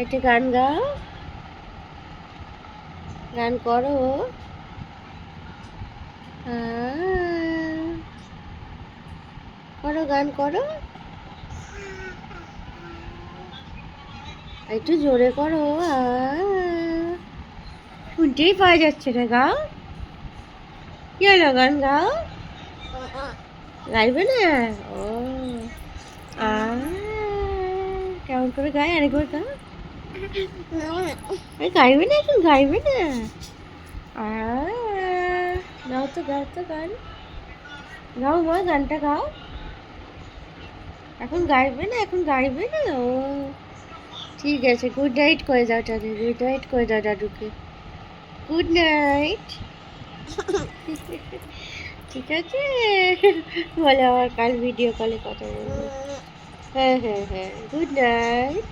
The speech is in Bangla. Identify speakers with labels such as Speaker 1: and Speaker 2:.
Speaker 1: একটা গান গাও, গান করো। করো, গান করো, একটু জোরে করো। শুনতেই পাওয়া যাচ্ছে না, গাও। কি হলো, গান গাও। গাইবে না? ও আ কেমন করে গায়, আরেকবার গাও। গাইবে না, এখন গাইবে না। আ গাও তো, গাও তো গান, গাও মা, গানটা গাও। এখন গাইবে না, এখন গাইবে না। ও ঠিক আছে, গুড নাইট করে দাও তাহলে, গুড নাইট করে দাও দাদুকে। Good night. ঠিক আছে, বলে আবার কাল ভিডিও কলে কথা বলবো। হ্যাঁ হ্যাঁ হ্যাঁ, গুড নাইট।